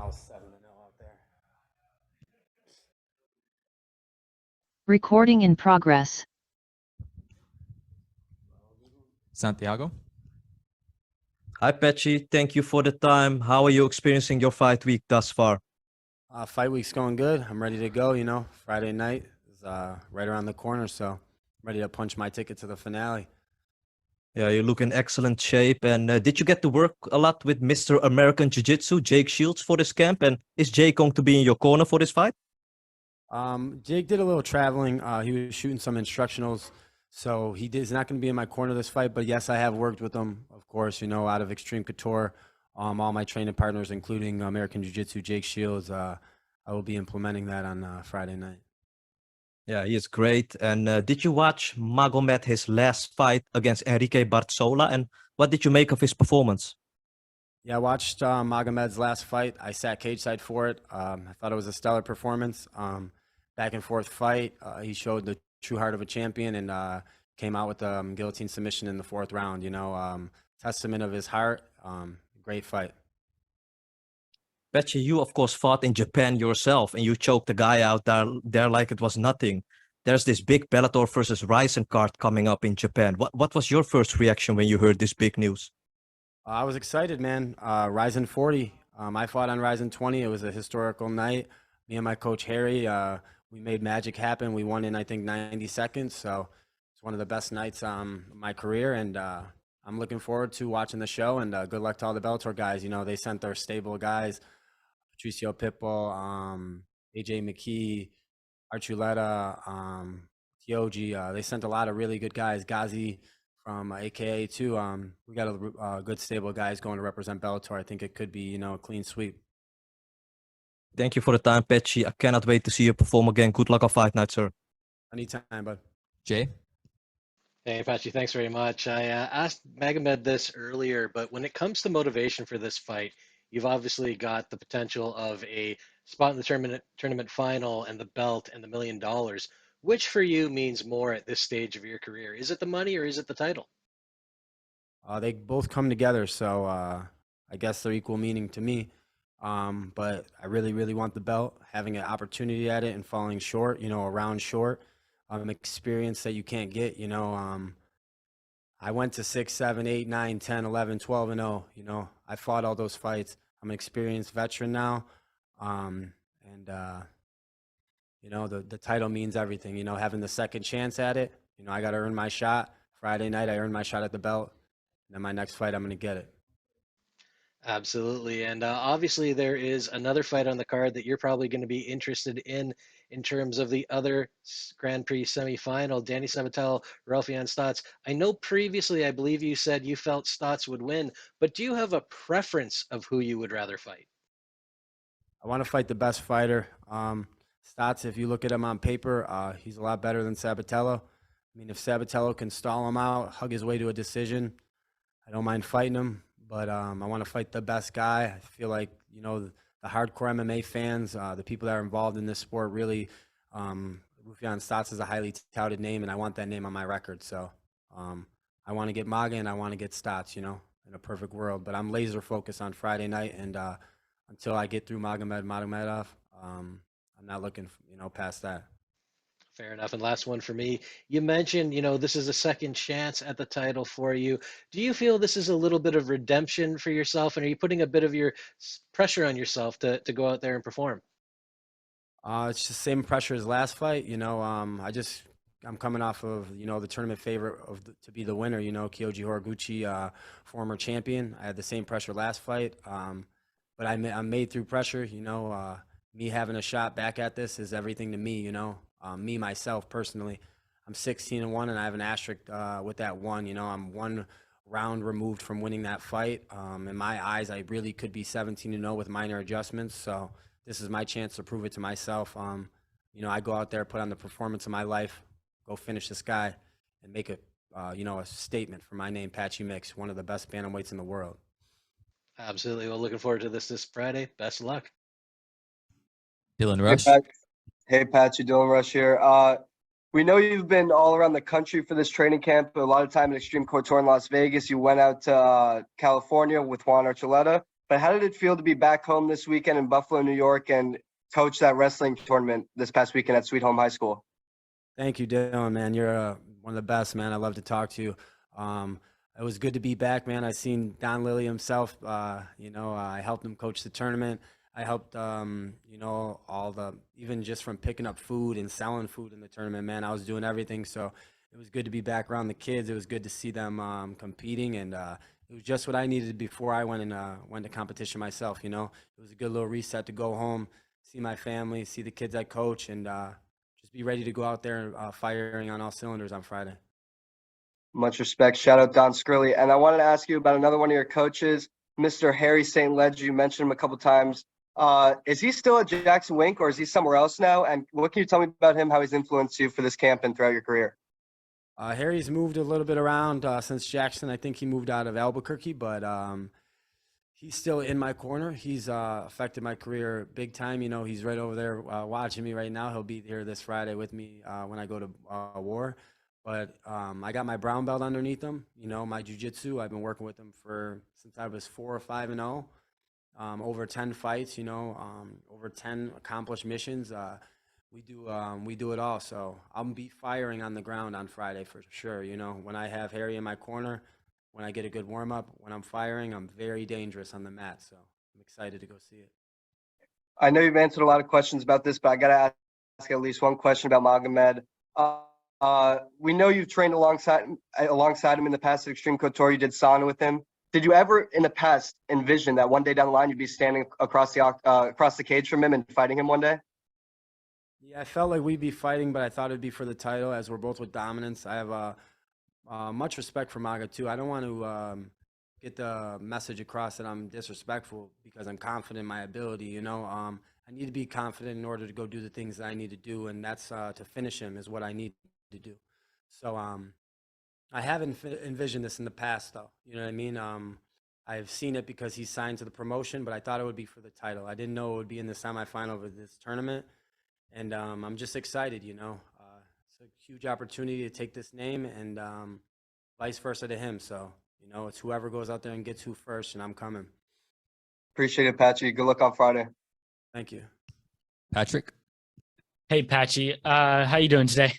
I was 7-0 out there. Recording in progress. Santiago? Hi, Patchy. Thank you for the time. How are you experiencing your fight week thus far? Fight week's going good. I'm ready to go. Friday night is right around the corner, so I'm ready to punch my ticket to the finale. Yeah, you look in excellent shape. And did you get to work a lot with Mr. American Jiu-Jitsu, Jake Shields, for this camp? And is Jake going to be in your corner for this fight? Jake did a little traveling. He was shooting some instructionals, so he's not going to be in my corner this fight. But yes, I have worked with him, of course, out of Extreme Couture. All my training partners, including American Jiu-Jitsu, Jake Shields, I will be implementing that on Friday night. Yeah, he is great. And did you watch Magomed, his last fight against Enrique Barzola? And what did you make of his performance? Yeah, I watched Magomed's last fight. I sat cage side for it. I thought it was a stellar performance. Back and forth fight. He showed the true heart of a champion and came out with a guillotine submission in the 4th round. Testament of his heart. Great fight. Patchy, you of course fought in Japan yourself and you choked the guy out there like it was nothing. There's this big Bellator versus Ryzen card coming up in Japan. What was your first reaction when you heard this big news? I was excited, man. Ryzen 40. I fought on Ryzen 20. It was a historical night. Me and my coach Harry, we made magic happen. We won in I think 90 seconds. So it's one of the best nights of my career, and I'm looking forward to watching the show. And good luck to all the Bellator guys. They sent their stable guys. Patricio Pitbull, AJ McKee, Archuleta, Tioji. They sent a lot of really good guys. Ghazi from AKA too. We got a good stable of guys going to represent Bellator. I think it could be, a clean sweep. Thank you for the time, Patchy. I cannot wait to see you perform again. Good luck on fight night, sir. Anytime, bud. Jay? Hey, Patchy, thanks very much. I asked Magomed this earlier, but when it comes to motivation for this fight, you've obviously got the potential of a spot in the tournament final and the belt and the $1 million. Which for you means more at this stage of your career? Is it the money or is it the title? They both come together, so I guess they're equal meaning to me. But I really, really want the belt. Having an opportunity at it and falling short, a round short, experience that you can't get. I went to 6, 7, 8, 9, 10, 11, 12 and 0. I fought all those fights. I'm an experienced veteran now, and the title means everything. Having the second chance at it. I got to earn my shot. Friday night, I earned my shot at the belt. And then my next fight, I'm going to get it. Absolutely. And obviously, there is another fight on the card that you're probably going to be interested in terms of the other Grand Prix semifinal, Danny Sabatel, Raufeon Stotts. I know previously, I believe you said you felt Stotts would win, but do you have a preference of who you would rather fight? I want to fight the best fighter. Stotts, if you look at him on paper, he's a lot better than Sabatello. If Sabatello can stall him out, hug his way to a decision, I don't mind fighting him. But I want to fight the best guy. I feel like, the hardcore MMA fans, the people that are involved in this sport really, Raufeon Stotts is a highly touted name, and I want that name on my record. So I want to get Maga and I want to get Stotts, in a perfect world. But I'm laser focused on Friday night, and until I get through Magomedov, I'm not looking, past that. Fair enough. And last one for me. You mentioned, this is a second chance at the title for you. Do you feel this is a little bit of redemption for yourself? And are you putting a bit of your pressure on yourself to go out there and perform? It's the same pressure as last fight. I'm coming off of, the tournament favorite to be the winner, Kyoji Horiguchi, former champion. I had the same pressure last fight. But I'm made through pressure. Me having a shot back at this is everything to me, me, myself, personally. I'm 16-1, and I have an asterisk with that one. I'm one round removed from winning that fight. In my eyes, I really could be 17-0 with minor adjustments. So this is my chance to prove it to myself. I go out there, put on the performance of my life, go finish this guy, and make a statement for my name, Patchy Mix, one of the best bantamweights in the world. Absolutely. Well, looking forward to this Friday. Best of luck. Dylan Rush? Hey, Patchy, Dylan Rush here. We know you've been all around the country for this training camp, a lot of time at Extreme Couture in Las Vegas. You went out to California with Juan Archuleta. but how did it feel to be back home this weekend in Buffalo, New York, and coach that wrestling tournament this past weekend at Sweet Home High School? Thank you, Dylan, man. You're one of the best, man. I love to talk to you. It was good to be back, man. I seen Don Lilly himself. I helped him coach the tournament. I helped, all even just from picking up food and selling food in the tournament, man. I was doing everything. So it was good to be back around the kids. It was good to see them competing, and it was just what I needed before I went to competition myself. It was a good little reset to go home, see my family, see the kids I coach, and just be ready to go out there firing on all cylinders on Friday. Much respect. Shout out Don Skrilly. And I wanted to ask you about another one of your coaches, Mr. Harry St. Ledger. You mentioned him a couple times. Is he still at Jackson Wink, or is he somewhere else now? And what can you tell me about him, how he's influenced you for this camp and throughout your career? Harry's moved a little bit around since Jackson. I think he moved out of Albuquerque, but he's still in my corner. He's affected my career big time. He's right over there watching me right now. He'll be here this Friday with me when I go to war. But I got my brown belt underneath him. My jiu-jitsu, I've been working with him since I was 4 or 5-0. Over 10 fights, over 10 accomplished missions. We do it all. So I'll be firing on the ground on Friday for sure. When I have Harry in my corner, when I get a good warm up, when I'm firing, I'm very dangerous on the mat. So I'm excited to go see it. I know you've answered a lot of questions about this, but I got to ask at least one question about Magomed. We know you've trained alongside him in the past at Extreme Couture. You did sauna with him. Did you ever in the past envision that one day down the line you'd be standing across the cage from him and fighting him one day? Yeah, I felt like we'd be fighting, but I thought it'd be for the title, as we're both with dominance. I have much respect for Maga too. I don't want to get the message across that I'm disrespectful because I'm confident in my ability. I need to be confident in order to go do the things that I need to do, and that's to finish him is what I need to do. So I haven't envisioned this in the past, though. You know what I mean? I've seen it because he's signed to the promotion, but I thought it would be for the title. I didn't know it would be in the semifinal of this tournament, and I'm just excited. It's a huge opportunity to take this name, and vice versa to him. So it's whoever goes out there and gets who first, and I'm coming. Appreciate it, Patchy. Good luck on Friday. Thank you. Patrick. Hey, Patchy. How you doing today?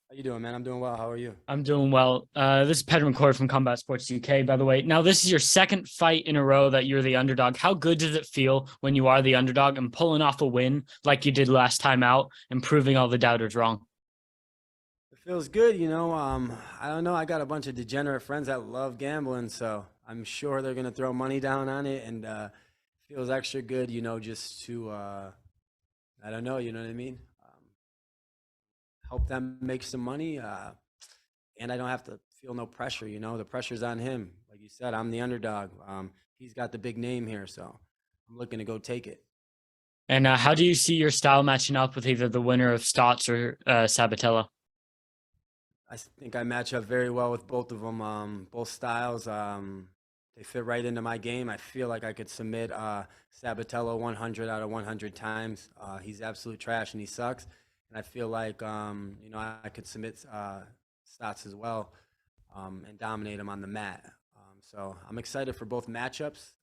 How you doing, man? I'm doing well. How are you? I'm doing well. This is Pedro McCord from Combat Sports UK, by the way. Now, this is your second fight in a row that you're the underdog. How good does it feel when you are the underdog and pulling off a win like you did last time out and proving all the doubters wrong? It feels good, I don't know. I got a bunch of degenerate friends that love gambling, so I'm sure they're going to throw money down on it, and it feels extra good, just to, I don't know, you know what I mean? Help them make some money, and I don't have to feel no pressure, The pressure's on him. Like you said, I'm the underdog. He's got the big name here, so I'm looking to go take it. And how do you see your style matching up with either the winner of Stotts or Sabatello? I think I match up very well with both of them. Both styles, they fit right into my game. I feel like I could submit Sabatello 100 out of 100 times. He's absolute trash and he sucks. And I feel like, I could submit Stotts as well and dominate him on the mat. So I'm excited for both matchups.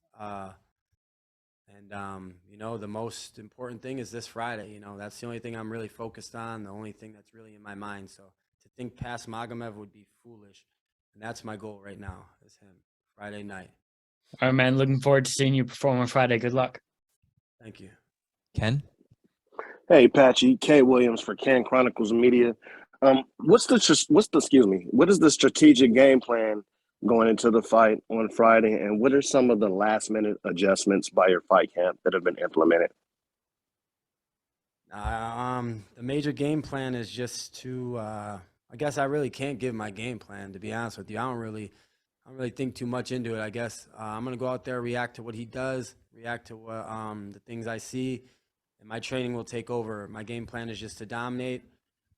The most important thing is this Friday. That's the only thing I'm really focused on, the only thing that's really in my mind. So to think past Magomed would be foolish. And that's my goal right now, is him, Friday night. All right, man. Looking forward to seeing you perform on Friday. Good luck. Thank you. Ken. Hey, Patchy, K. Williams for Can Chronicles Media. What is the strategic game plan going into the fight on Friday, and what are some of the last-minute adjustments by your fight camp that have been implemented? The major game plan is just to, I guess I really can't give my game plan, to be honest with you. I don't really think too much into it, I guess. I'm going to go out there, react to what he does, react to what, the things I see, and my training will take over. My game plan is just to dominate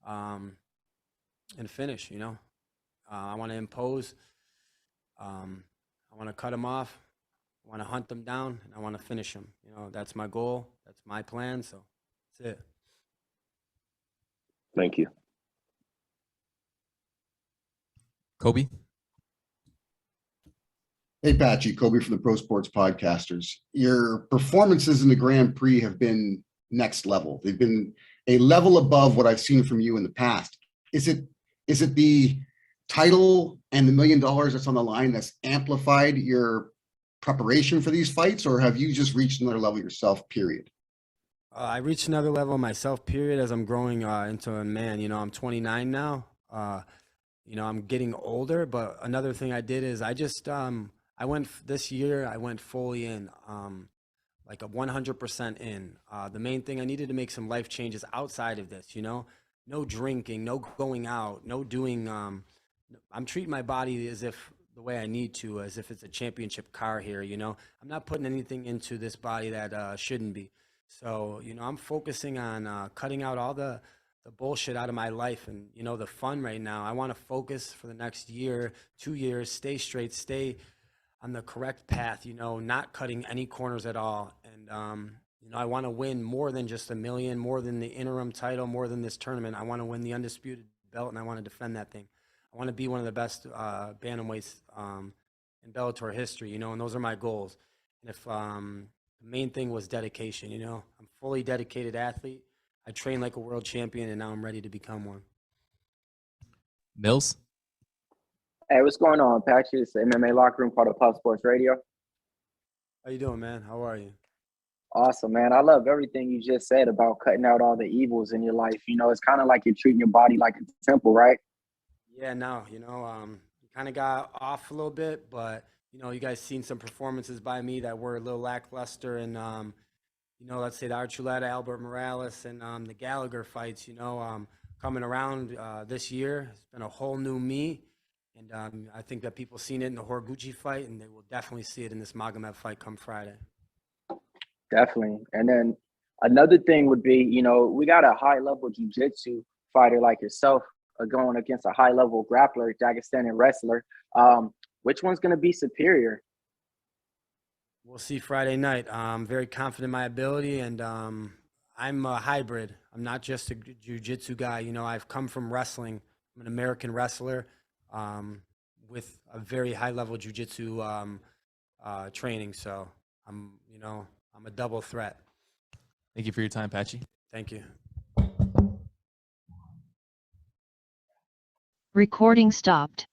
and finish, I want to impose. I want to cut him off. I want to hunt them down, and I want to finish them. That's my goal. That's my plan, so that's it. Thank you. Kobe. Hey, Patchy, Kobe from the Pro Sports Podcasters. Your performances in the Grand Prix have been next level. They've been a level above what I've seen from you in the past. Is it the title and the $1 million that's on the line that's amplified your preparation for these fights, or have you just reached another level yourself, period? I reached another level myself, period, as I'm growing into a man. You know, I'm 29 now. You know, I'm getting older, but another thing I did is I went this year, I went fully in, like a 100% in. The main thing, I needed to make some life changes outside of this, you know, no drinking, no going out, no doing, I'm treating my body as if the way I need to, as if it's a championship car here, you know, I'm not putting anything into this body that shouldn't be. So, you know, I'm focusing on cutting out all the bullshit out of my life and, you know, the fun right now. I want to focus for the next year, 2 years, stay straight, stay on the correct path, you know, not cutting any corners at all. And, you know, I want to win more than just a million, more than the interim title, more than this tournament. I want to win the undisputed belt and I want to defend that thing. I want to be one of the best bantamweights in Bellator history, you know, and those are my goals. And if the main thing was dedication, you know, I'm a fully dedicated athlete. I train like a world champion and now I'm ready to become one. Mills. Hey, what's going on, Patchy? It's the MMA Locker Room, part of Pop Sports Radio. How you doing, man? How are you? Awesome, man. I love everything you just said about cutting out all the evils in your life. You know, it's kind of like you're treating your body like a temple, right? Yeah, no, you know, kind of got off a little bit, but you know, you guys seen some performances by me that were a little lackluster, and you know, let's say the Archuleta, Albert Morales, and the Gallagher fights. You know, coming around this year, it's been a whole new me, and I think that people seen it in the Horiguchi fight, and they will definitely see it in this Magomed fight come Friday. Definitely. And then another thing would be, you know, we got a high-level jiu-jitsu fighter like yourself going against a high-level grappler, Dagestani wrestler. Which one's going to be superior? We'll see Friday night. I'm very confident in my ability, and I'm a hybrid. I'm not just a jiu-jitsu guy. You know, I've come from wrestling. I'm an American wrestler with a very high-level jiu-jitsu training. So you know, I'm a double threat. Thank you for your time, Patchy. Thank you. Recording stopped.